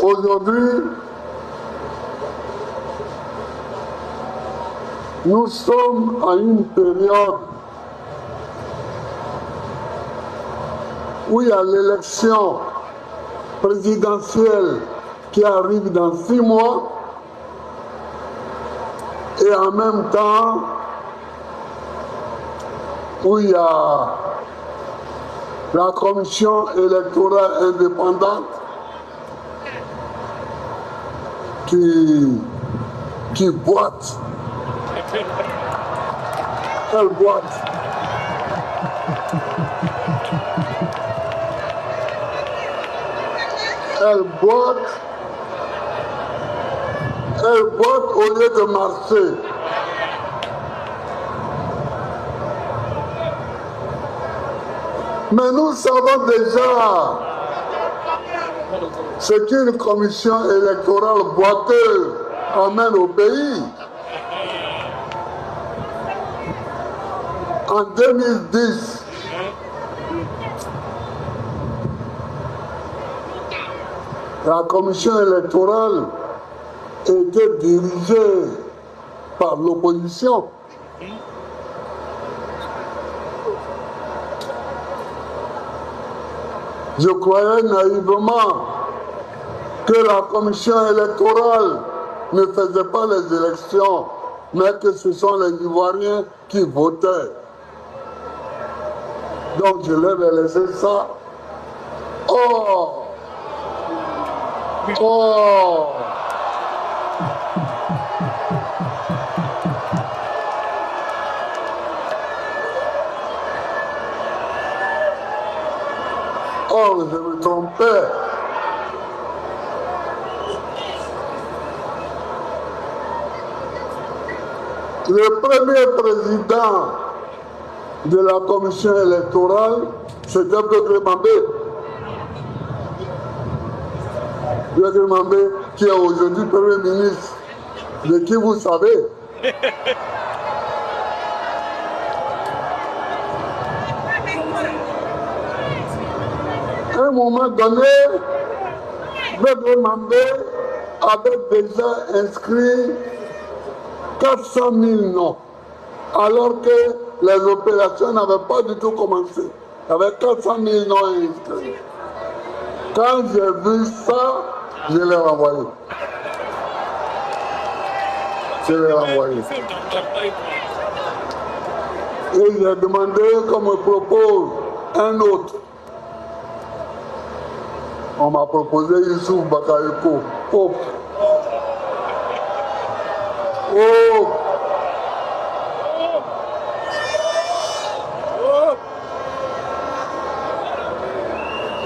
Aujourd'hui, nous sommes à une période où il y a l'élection présidentielle qui arrive dans 6 mois et en même temps où il y a la commission électorale indépendante qui boite. Elle boite. Elle boite au lieu de marcher. Mais nous savons déjà ce qu'une commission électorale boiteuse amène au pays. En 2010, la commission électorale était dirigée par l'opposition. Je croyais naïvement que la commission électorale ne faisait pas les élections, mais que ce sont les Ivoiriens qui votaient. Donc je leur ai laissé ça. Oh! Oh, je me trompais. Le premier président de la commission électorale, c'était Dr Mambé. Dr Mambé, qui est aujourd'hui Premier ministre, de qui vous savez. À un moment donné, Dr Mambé avait déjà inscrit 400 000 noms, alors que les opérations n'avaient pas du tout commencé. Il y avait 400 000 noms inscrits. Quand j'ai vu ça, je l'ai renvoyé. Et j'ai demandé qu'on me propose un autre. On m'a proposé Youssouf Bakayoko. Oh!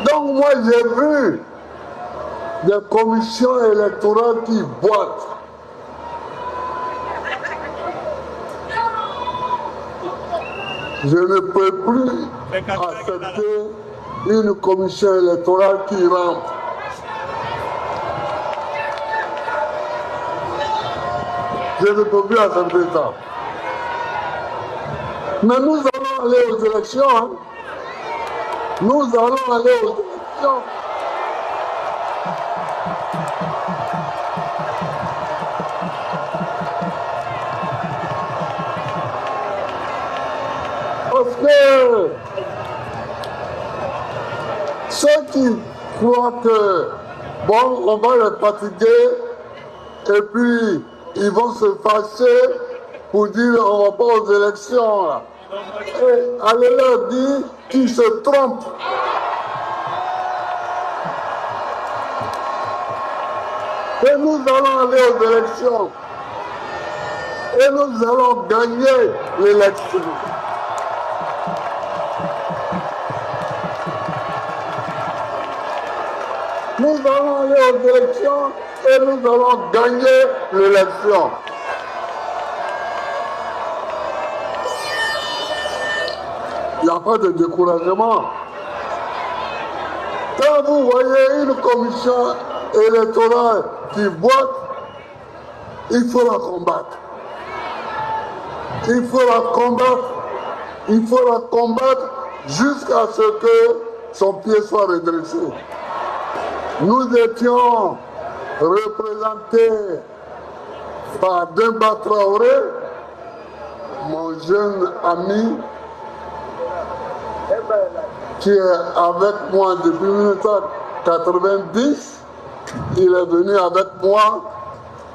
Donc moi j'ai vu des commissions électorales qui boitent. Je ne peux plus accepter une commission électorale qui rentre. Je ne peux plus accepter ça. Mais nous allons aller aux élections. Hein. Nous allons aller aux élections. Parce que ceux qui croient que, bon, on va les fatiguer et puis ils vont se fâcher pour dire on ne va pas aux élections. Là. Et allez leur dire qu'ils se trompent. Et nous allons aller aux élections. Et nous allons gagner l'élection. Nous allons aller aux élections et nous allons gagner l'élection. Il n'y a pas de découragement. Quand vous voyez une commission électorale qui boite, il faut la combattre. Il faut la combattre. Il faut la combattre jusqu'à ce que son pied soit redressé. Nous étions représentés par Demba Traoré, mon jeune ami, qui est avec moi depuis 1990. Il est venu avec moi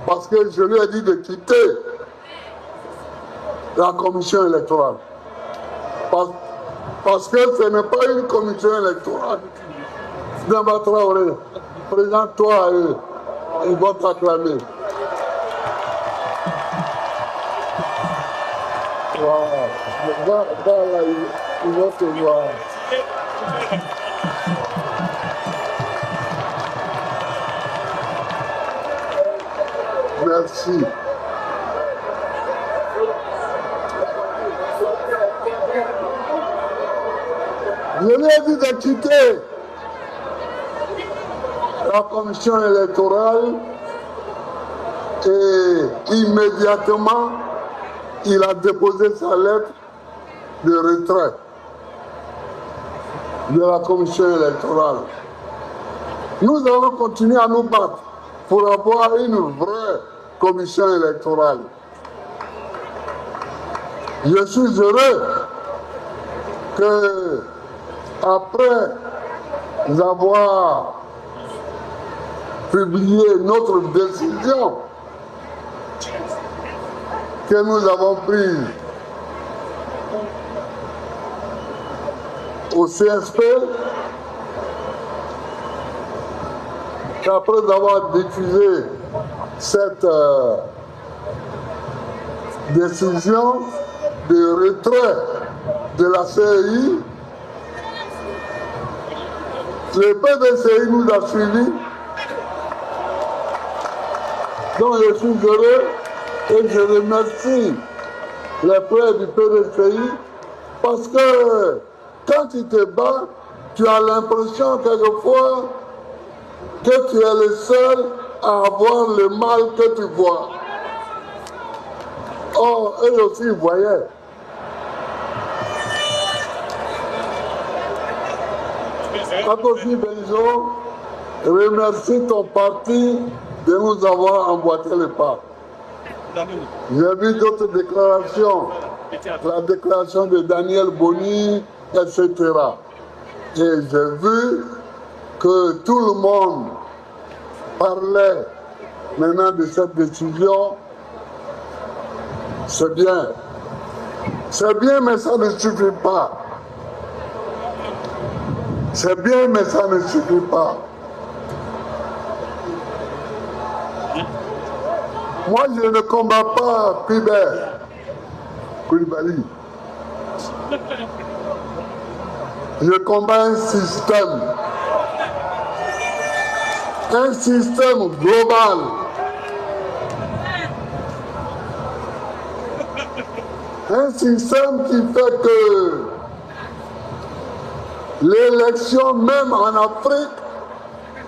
parce que je lui ai dit de quitter la commission électorale. Parce que ce n'est pas une commission électorale. Demba Traoré, présente-toi à eux. Ils vont t'acclamer. Wow. Va là, ils vont te voir. Merci. Je lui ai dit de quitter la commission électorale et immédiatement, il a déposé sa lettre de retrait de la commission électorale. Nous allons continuer à nous battre pour avoir une vraie commission électorale. Je suis heureux que, après avoir publié notre décision que nous avons prise au CSP, qu'après avoir diffusé cette décision de retrait de la CEI, le PDCI nous a suivis. Donc je suis heureux et je remercie les frères du PDCI parce que quand tu te bats, tu as l'impression quelquefois que tu es le seul à avoir le mal que tu vois. Or, eux aussi ils voyaient. Akofi Benjo, remercie ton parti de nous avoir emboîté le pas. J'ai vu d'autres déclarations, la déclaration de Daniel Boni, etc. Et j'ai vu que tout le monde parlait maintenant de cette décision. C'est bien. C'est bien, mais ça ne suffit pas. C'est bien, mais ça ne suffit pas. Moi, je ne combats pas Philbert Coulibaly. Je combats un système global. Un système qui fait que l'élection, même en Afrique,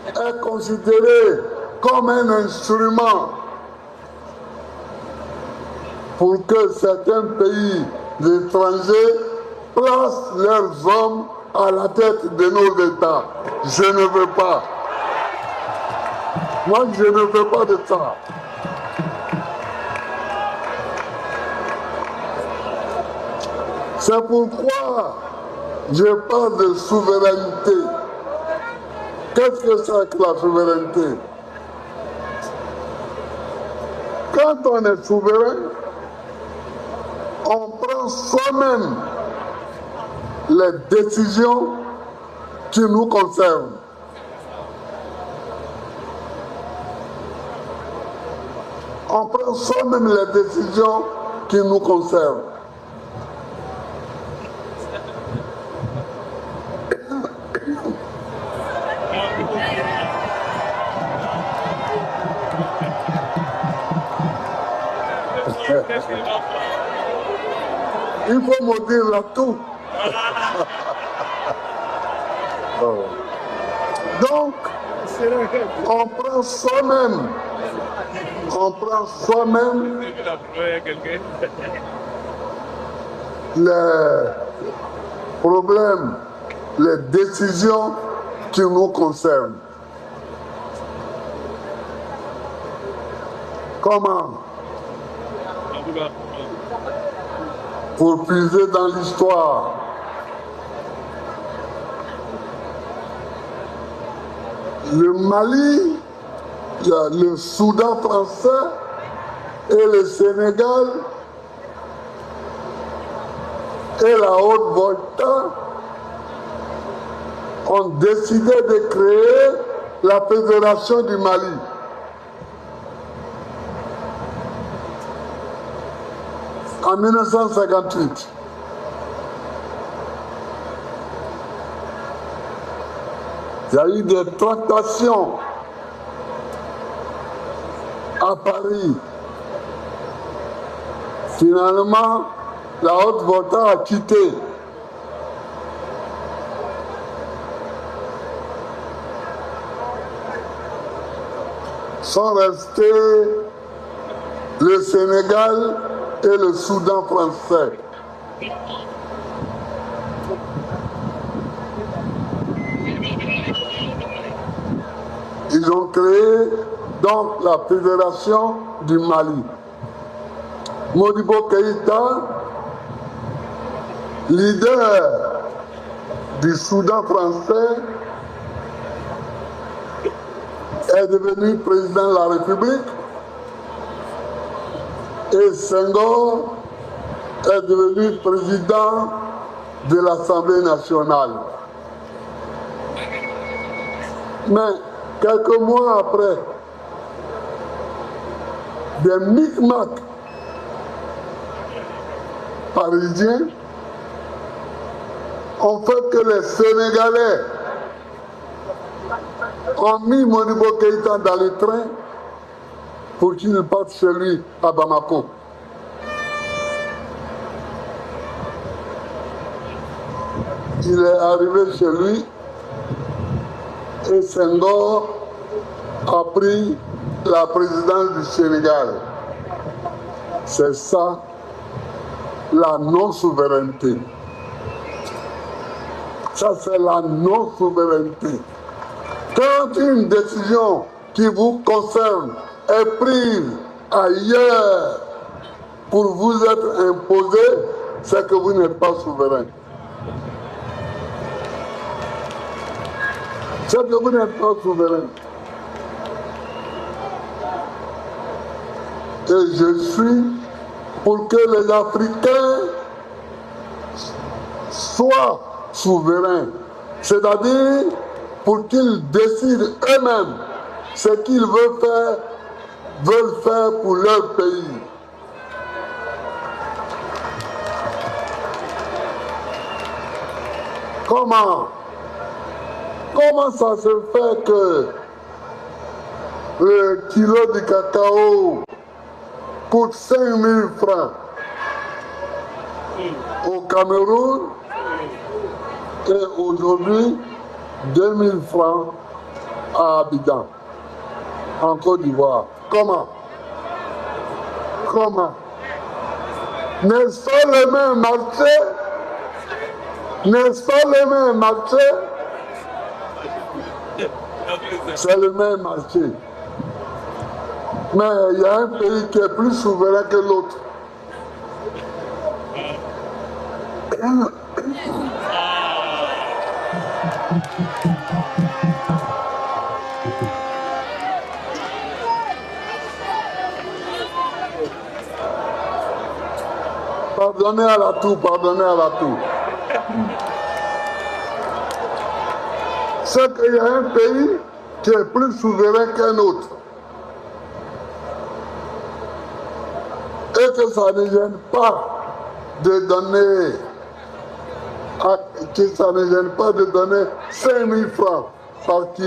est considérée comme un instrument pour que certains pays étrangers placent leurs hommes à la tête de nos États. Je ne veux pas. Moi, je ne veux pas de ça. C'est pourquoi je parle de souveraineté. Qu'est-ce que c'est que la souveraineté? Quand on est souverain, on prend soi-même les décisions qui nous concernent. On prend soi-même les décisions qui nous concernent. Il faut me dire là tout. Donc, on prend soi-même les problèmes, les décisions qui nous concernent. Comment? Pour puiser dans l'histoire. Le Mali, il y a le Soudan français et le Sénégal et la Haute-Volta ont décidé de créer la Fédération du Mali. En 1958. Il y a eu des tractations à Paris. Finalement, la Haute-Volta a quitté. Sont restés le Sénégal et le Soudan français. Ils ont créé donc la Fédération du Mali. Modibo Keïta, leader du Soudan français, est devenu président de la République et Senghor est devenu président de l'Assemblée nationale. Mais quelques mois après, des micmacs parisiens ont fait que les Sénégalais ont mis Modibo Keïta dans le train pour qu'il parte chez lui à Bamako. Il est arrivé chez lui et Senghor a pris la présidence du Sénégal. C'est ça la non-souveraineté. Ça, c'est la non-souveraineté. Quand une décision qui vous concerne est prise ailleurs pour vous être imposée, c'est que vous n'êtes pas souverain. C'est que vous n'êtes pas souverain. Et je suis pour que les Africains soient souverains. C'est-à-dire pour qu'ils décident eux-mêmes ce qu'ils veulent faire pour leur pays. Comment ça se fait que le kilo de cacao coûte 5 000 francs au Cameroun et aujourd'hui 2 000 francs à Abidjan, en Côte d'Ivoire? Comment? N'est-ce pas le même marché? N'est-ce pas le même marché? C'est le même marché. Mais il y a un pays qui est plus souverain que l'autre. Pardonnez à la toux. C'est qu'il y a un pays qui est plus souverain qu'un autre. Et que ça ne gêne pas de donner, 5 000 francs par kilo.